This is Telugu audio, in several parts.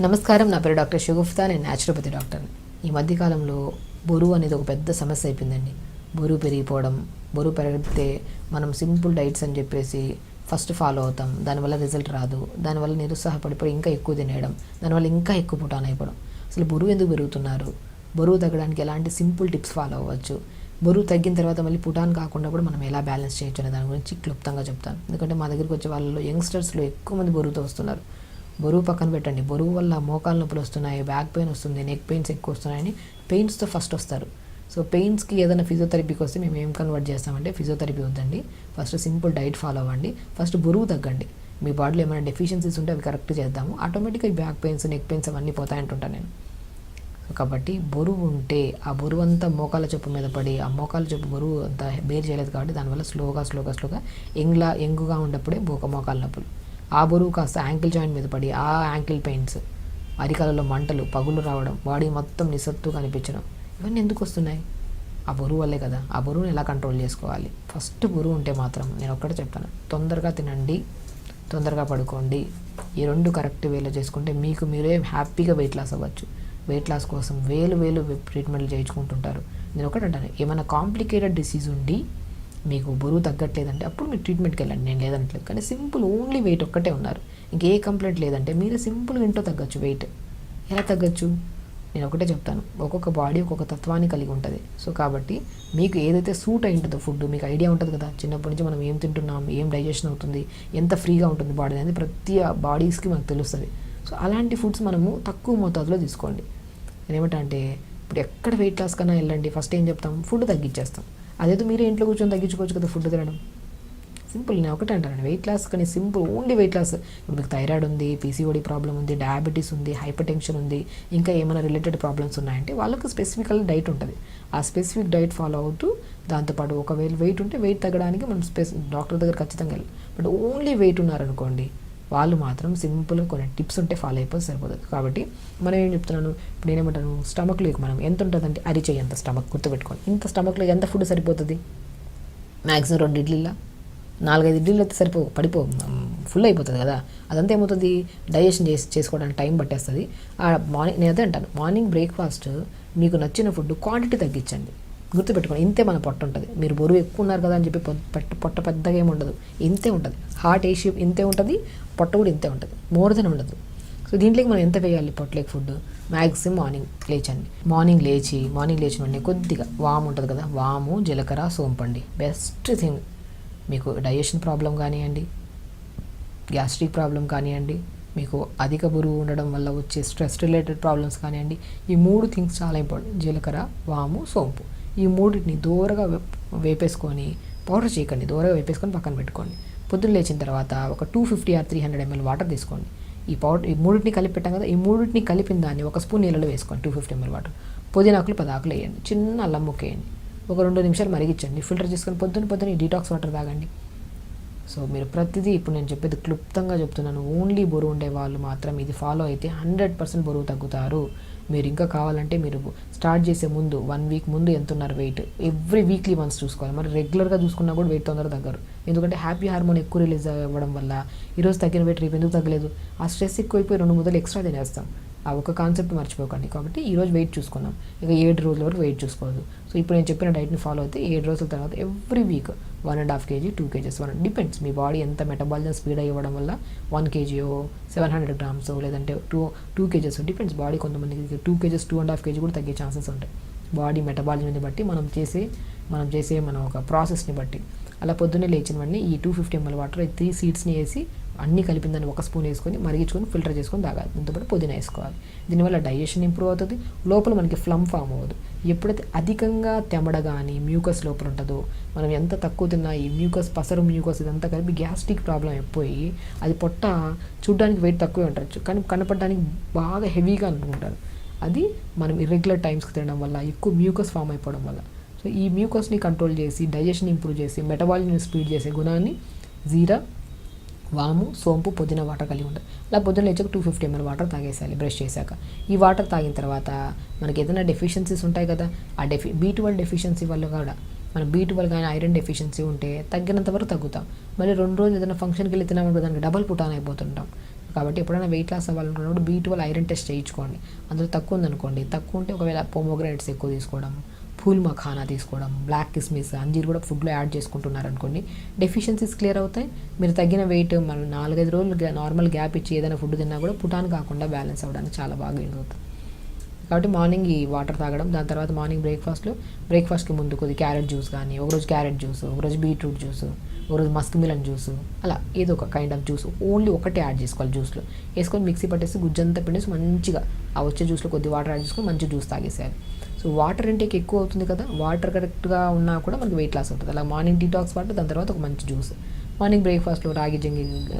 నమస్కారం, నా పేరు డాక్టర్ షగుఫ్తా. నేను న్యాచురోపతి డాక్టర్ని. ఈ మధ్యకాలంలో బరువు అనేది ఒక పెద్ద సమస్య అయిపోయిందండి. బరువు పెరిగిపోవడం, బరువు పెరిగితే మనం సింపుల్ డైట్స్ అని చెప్పేసి ఫస్ట్ ఫాలో అవుతాం, దానివల్ల రిజల్ట్ రాదు, దానివల్ల నిరుత్సాహపడిపోయి ఇంకా ఎక్కువ తినేయడం, దానివల్ల ఇంకా ఎక్కువ పుటాన్ అయిపోవడం. అసలు బరువు ఎందుకు పెరుగుతున్నారు, బరువు తగ్గడానికి ఎలాంటి సింపుల్ టిప్స్ ఫాలో అవ్వచ్చు, బరువు తగ్గిన తర్వాత మళ్ళీ పుటాన్ కాకుండా కూడా మనం ఎలా బ్యాలెన్స్ చేయొచ్చు అనే దాని గురించి క్లుప్తంగా చెప్తాను. ఎందుకంటే మా దగ్గరికి వచ్చే వాళ్ళలో యంగ్స్టర్స్లో ఎక్కువ మంది బరువుతో వస్తున్నారు. బరువు పక్కన పెట్టండి, బరువు వల్ల మోకాలు నొప్పులు వస్తున్నాయి, బ్యాక్ పెయిన్ వస్తుంది, నెక్ పెయిన్స్ ఎక్కువ వస్తున్నాయని పెయిన్స్తో ఫస్ట్ వస్తారు. సో పెయిన్స్కి ఏదైనా ఫిజియోథెరపీకి వస్తే మేము ఏం కన్వర్ట్ చేస్తామంటే, ఫిజియోథెరపీ వద్దండి, ఫస్ట్ సింపుల్ డైట్ ఫాలో అవ్వండి, ఫస్ట్ బరువు తగ్గండి. మీ బాడీలో ఏమైనా డెఫిషియన్సీస్ ఉంటే అవి కరెక్ట్ చేద్దాము, ఆటోమేటిక్గా బ్యాక్ పెయిన్స్, నెక్ పెయిన్స్ అవన్నీ పోతాయంటుంటాను నేను. కాబట్టి బరువు ఉంటే ఆ బరువు అంతా మోకాల చెప్పు మీద పడి, ఆ మోకాల చెప్పు బరువు అంతా బేర్ చేయలేదు కాబట్టి దానివల్ల స్లోగా యంగుగా ఉన్నప్పుడే మోకాల నొప్పులు, ఆ బరువు కాస్త యాంకిల్ జాయింట్ మీద పడి ఆ యాంకిల్ పెయిన్స్, అరికాలలో మంటలు, పగులు రావడం, బాడీ మొత్తం నిస్సత్తుగా అనిపించడం, ఇవన్నీ ఎందుకు వస్తున్నాయి? ఆ బరువు వల్లే కదా. ఆ బరువుని ఎలా కంట్రోల్ చేసుకోవాలి? ఫస్ట్ బరువు ఉంటే మాత్రం నేను ఒక్కటే చెప్తాను, తొందరగా తినండి, తొందరగా పడుకోండి. ఈ రెండు కరెక్ట్ వేలో చేసుకుంటే మీకు మీరే హ్యాపీగా వెయిట్ లాస్ అవ్వచ్చు. వెయిట్ లాస్ కోసం వేలు ట్రీట్మెంట్లు చేయించుకుంటుంటారు. నేను ఒకటి అంటాను, ఏమైనా కాంప్లికేటెడ్ డిసీజ్ ఉండి మీకు బరువు తగ్గట్లేదంటే అప్పుడు మీరు ట్రీట్మెంట్కి వెళ్ళండి, నేను లేదనట్లేదు. కానీ సింపుల్ ఓన్లీ వెయిట్ ఒక్కటే ఉన్నారు, ఇంకే కంప్లైంట్ లేదంటే మీరు సింపుల్గా ఇంట్లో తగ్గచ్చు. వెయిట్ ఎలా తగ్గచ్చు? నేను ఒకటే చెప్తాను, ఒక్కొక్క బాడీ ఒక్కొక్క తత్వాన్ని కలిగి ఉంటుంది. సో కాబట్టి మీకు ఏదైతే సూట్ అయి ఉంటుందో ఫుడ్ మీకు ఐడియా ఉంటుంది కదా, చిన్నప్పటి నుంచి మనం ఏం తింటున్నాం, ఏం డైజెషన్ అవుతుంది, ఎంత ఫ్రీగా ఉంటుంది బాడీ అనేది ప్రతి బాడీస్కి మనకు తెలుస్తుంది. సో అలాంటి ఫుడ్స్ మనము తక్కువ మోతాదులో తీసుకోండి. నేనేమంటా అంటే, ఇప్పుడు ఎక్కడ వెయిట్ లాస్ కన్నా వెళ్ళండి, ఫస్ట్ ఏం చెప్తాం, ఫుడ్ తగ్గించేస్తాం. అదేదో మీరే ఇంట్లో కూర్చొని తగ్గించుకోవచ్చు కదా ఫుడ్ తినడం. సింపుల్, నేను ఒకటే అంటాను, వెయిట్ లాస్ కానీ సింపుల్ ఓన్లీ వెయిట్ లాస్. ఇప్పుడు మీకు థైరాయిడ్ ఉంది, పీసీఓడి ప్రాబ్లం ఉంది, డయాబెటీస్ ఉంది, హైపర్ టెన్షన్ ఉంది, ఇంకా ఏమైనా రిలేటెడ్ ప్రాబ్లమ్స్ ఉన్నాయంటే వాళ్ళకు స్పెసిఫికల్ డైట్ ఉంటుంది. ఆ స్పెసిఫిక్ డైట్ ఫాలో అవుతూ దాంతోపాటు ఒకవేళ వెయిట్ ఉంటే వెయిట్ తగ్గడానికి మనం డాక్టర్ దగ్గర ఖచ్చితంగా వెళ్ళాలి. బట్ ఓన్లీ వెయిట్ ఉన్నారనుకోండి, వాళ్ళు మాత్రం సింపుల్గా కొన్ని టిప్స్ ఉంటే ఫాలో అయిపోతే సరిపోతుంది. కాబట్టి మనం ఏం చెప్తున్నాను, ఇప్పుడు నేనేమంటాను, స్టమక్లో మనం ఎంత ఉంటుందంటే అరిచేయి అంత స్టమక్ గుర్తుపెట్టుకోండి. ఇంత స్టమక్లో ఎంత ఫుడ్ సరిపోతుంది? మ్యాక్సిమం 2 ఇడ్లీలా 4-5 ఇడ్లీలు అయితే ఫుల్ అయిపోతుంది కదా. అదంతా ఏమవుతుంది, డైజెషన్ చేసుకోవడానికి టైం పట్టేస్తుంది. మార్నింగ్ నేను అదే అంటాను, మార్నింగ్ బ్రేక్ఫాస్ట్ మీకు నచ్చిన ఫుడ్ క్వాంటిటీ తగ్గించండి. గుర్తుపెట్టుకోండి, ఇంతే మన పొట్ట ఉంటుంది. మీరు బరువు ఎక్కువ ఉన్నారు కదా అని చెప్పి పొట్ట పెద్దగా ఏమి ఉండదు, ఇంతే ఉంటుంది. హార్ట్ ఏషియో ఇంతే ఉంటుంది, పొట్ట కూడా ఇంతే ఉంటుంది, మోర్ దెన్ ఉండదు. సో దీంట్లోకి మనం ఎంత వేయాలి పొట్టలేక ఫుడ్? మ్యాక్సిమం మార్నింగ్ లేచిన వెంటనే కొద్దిగా వాము ఉంటుంది కదా, వాము, జీలకర్ర, సోంపండి బెస్ట్ థింగ్. మీకు డైజెషన్ ప్రాబ్లం కానివ్వండి, గ్యాస్ట్రిక్ ప్రాబ్లం కానివ్వండి, మీకు అధిక బరువు ఉండడం వల్ల వచ్చే స్ట్రెస్ రిలేటెడ్ ప్రాబ్లమ్స్ కానివ్వండి, ఈ 3 థింగ్స్ చాలా ఇంపార్టెంట్. జీలకర్ర, వాము, సోంపు, ఈ 3టిని దూరగా వేపేసుకొని, పౌడర్ చేయకండి, దూరగా వేపేసుకొని పక్కన పెట్టుకోండి. పొద్దున్న లేచిన తర్వాత ఒక 250 or 300 ml వాటర్ తీసుకోండి. ఈ 3టిని కలిపి పెట్టాం కదా, ఈ 3టిని కలిపిన దాన్ని 1 స్పూన్ నీళ్ళలో వేసుకోండి. 250 ml వాటర్, పుదీనాకులు 10 ఆకులు వేయండి, చిన్న అల్లం ముక్క వేయండి, ఒక 2 నిమిషాలు మరిగించండి, ఫిల్టర్ చేసుకొని పొద్దున్న ఈ డీటాక్స్ వాటర్ తాగండి. సో మీరు ప్రతిదీ ఇప్పుడు నేను చెప్పేది క్లుప్తంగా చెప్తున్నాను. ఓన్లీ బరువు ఉండే వాళ్ళు మాత్రం ఇది ఫాలో అయితే 100% బరువు తగ్గుతారు. మీరు ఇంకా కావాలంటే మీరు స్టార్ట్ చేసే ముందు 1 వీక్ ముందు ఎంత ఉన్నారు వెయిట్, ఎవ్రీ వీక్లీ వన్స్ చూసుకోవాలి. మరి రెగ్యులర్గా చూసుకున్నా కూడా వెయిట్ తొందరగా తగ్గరు. ఎందుకంటే హ్యాపీ హార్మోన్ ఎక్కువ రిలీజ్ అవ్వడం వల్ల ఈరోజు తగ్గిన వెయిట్ రేపు ఎందుకు తగ్గలేదు, ఆ స్ట్రెస్ ఎక్కువైపోయి 2 ముద్దలు ఎక్స్ట్రా తినేస్తాం. ఆ ఒక కాన్సెప్ట్ మర్చిపోకండి. కాబట్టి ఈరోజు వెయిట్ చూసుకుందాం, ఇక 7 రోజుల వరకు వెయిట్ చూసుకోవద్దు. సో ఇప్పుడు నేను చెప్పిన డైట్ని ఫాలో అయితే 7 రోజుల తర్వాత every week 1.5 kg, 2 kgs, depends మీ బాడీ ఎంత మెటబాలిజం స్పీడ్ అయ్యడం వల్ల 1 kg, 700 grams లేదంటే 2 kgs డిపెండ్స్. బాడీ కొంతమందికి 2 kgs, 2.5 kg కూడా తగ్గే ఛాన్సెస్ ఉంటాయి. బాడీ మెటబాలిజంని బట్టి మనం చేసే ఒక ప్రాసెస్ని బట్టి. అలా పొద్దున్నే లేచిన వెంటనే ఈ 250 ml వాటర్ 3 సీడ్స్ని వేసి అన్నీ కలిపిన దాన్ని 1 స్పూన్ వేసుకొని మరిగించుకొని ఫిల్టర్ చేసుకొని తాగాలి. దాంతోపాటు పుదీనా వేసుకోవాలి. దీనివల్ల డైజెషన్ ఇంప్రూవ్ అవుతుంది, లోపల మనకి ఫ్లమ్ ఫామ్ అవ్వదు. ఎప్పుడైతే అధికంగా తెమడ కానీ మ్యూకస్ లోపల ఉంటుందో, మనం ఎంత తక్కువ తిన్నా ఈ పసరు మ్యూకస్ ఇదంతా కలిపి గ్యాస్ట్రిక్ ప్రాబ్లం అయిపోయి అది పొట్ట చూడడానికి వెయిట్ తక్కువే ఉండొచ్చు కానీ కనపడడానికి బాగా హెవీగా అనుకుంటారు. అది మనం ఇర్రెగ్యులర్ టైమ్స్కి తినడం వల్ల, ఎక్కువ మ్యూకస్ ఫామ్ అయిపోవడం వల్ల. సో ఈ మ్యూకస్ని కంట్రోల్ చేసి డైజెషన్ ఇంప్రూవ్ చేసి మెటబాలిజం స్పీడ్ చేసే గుణాన్ని జీరా, వాము, సోంపు, పుదీనా వాటర్ కలిగి ఉంటుంది. అలా పొద్దున్న లేచాక 250 ml వాటర్ తాగేసేయాలి బ్రష్ చేశాక. ఈ వాటర్ తాగిన తర్వాత మనకి ఏదైనా డెఫిషియన్సీస్ ఉంటాయి కదా, ఆ B12 డెఫిషియన్సీ వల్ల కూడా మన B12 కానీ ఐరన్ డెఫిషియన్సీ ఉంటే తగ్గినంత వరకు తగ్గుతాం. మళ్ళీ 2 రోజులు ఏదైనా ఫంక్షన్కి వెళ్ళి తినామంటే దానికి డబల్ పుటాన్ అయిపోతుంటాం. కాబట్టి ఎప్పుడైనా వెయిట్ లాస్ అవ్వాలనుకున్నప్పుడు B12 ఐరన్ టెస్ట్ చేయించుకోండి. అందులో తక్కువ ఉందనుకోండి, తక్కువ ఉంటే ఒకవేళ పోమోగ్రానేట్స్ ఎక్కువ తీసుకోవడం, ఫూల్ మఖానా తీసుకోవడం, బ్లాక్ కిస్మిస్, అంజీర్ కూడా ఫుడ్లో యాడ్ చేసుకుంటున్నారనుకోండి, డెఫిషియన్సీస్ క్లియర్ అవుతాయి. మీరు తగ్గిన వెయిట్ మనం 4-5 రోజులు నార్మల్ గ్యాప్ ఇచ్చి ఏదైనా ఫుడ్ తిన్నా కూడా పుటాన్ కాకుండా బ్యాలెన్స్ అవ్వడానికి చాలా బాగా యూజ్ అవుతుంది. కాబట్టి మార్నింగ్ ఈ వాటర్ తాగడం, దాని తర్వాత మార్నింగ్ బ్రేక్ఫాస్ట్కి ముందు కొద్ది క్యారెట్ జ్యూస్ కానీ, ఒకరోజు క్యారెట్ జ్యూస్, ఒకరోజు బీట్రూట్ జ్యూస్, ఒకరోజు మస్క్ మిలన్ జ్యూస్, అలా ఏదో ఒక కైండ్ ఆఫ్ జ్యూస్ ఓన్లీ ఒకటే యాడ్ చేసుకోవాలి. జ్యూస్లో వేసుకొని మిక్సీ పట్టేసి గుజ్జంతా పిండేసి మంచిగా ఆ వచ్చే జ్యూస్లో కొద్ది వాటర్ యాడ్ చేసుకొని మంచి జ్యూస్ తాగేసేయాలి. సో వాటర్ ఇంటేక్ ఎక్కువ అవుతుంది కదా, వాటర్ కరెక్ట్గా ఉన్నా కూడా మనకి వెయిట్ లాస్ అవుతుంది. అలా మార్నింగ్ డీటాక్స్ వాటర్, దాని తర్వాత ఒక మంచి జ్యూస్. మార్నింగ్ బ్రేక్ఫాస్ట్లో రాగి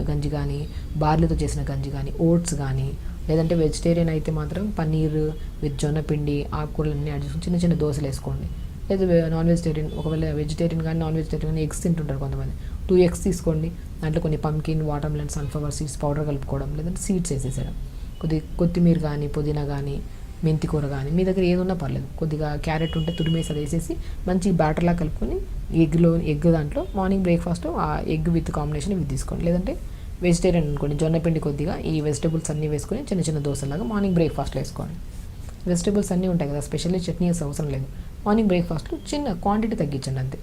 గంజి కానీ, బార్లీతో చేసిన గంజి కానీ, ఓట్స్ కానీ, లేదంటే వెజిటేరియన్ అయితే మాత్రం పన్నీర్ విత్ జొన్నపిండి, ఆకుకూరలన్నీ యాడ్ చేసుకుని చిన్న చిన్న దోశలు వేసుకోండి. లేదా నాన్ వెజిటేరియన్, ఒకవేళ వెజిటేరియన్ కానీ నాన్ వెజిటేరియన్ కానీ ఎగ్స్ తింటుంటారు కొంతమంది, 2 eggs తీసుకోండి. దాంట్లో కొన్ని pumpkin, water melon, sunflower seeds powder కలుపుకోవడం, లేదంటే సీడ్స్ వేసేసేయడం. కొత్తిమీర కానీ, పుదీనా కానీ, మెంతి కూర కానీ, మీ దగ్గర ఏది ఉన్నా పర్లేదు, కొద్దిగా క్యారెట్ ఉంటే తురిమేసి అది వేసేసి మంచి బ్యాటర్లా కలుపుకొని ఎగ్ దాంట్లో మార్నింగ్ బ్రేక్ఫాస్ట్ ఆ ఎగ్ విత్ కాంబినేషన్ ఇవి తీసుకోండి. లేదంటే వెజిటేరియన్ అనుకోండి, జొన్నపిండి కొద్దిగా ఈ వెజిటేబుల్స్ అన్నీ వేసుకొని చిన్న చిన్న దోశలాగా మార్నింగ్ బ్రేక్ఫాస్ట్లో వేసుకోండి. వెజిటేబుల్స్ అన్నీ ఉంటాయి కదా, స్పెషల్లీ చట్నీ వేసే అవసరం లేదు. మార్నింగ్ బ్రేక్ఫాస్ట్లో చిన్న క్వాంటిటీ తగ్గించండి అంతే.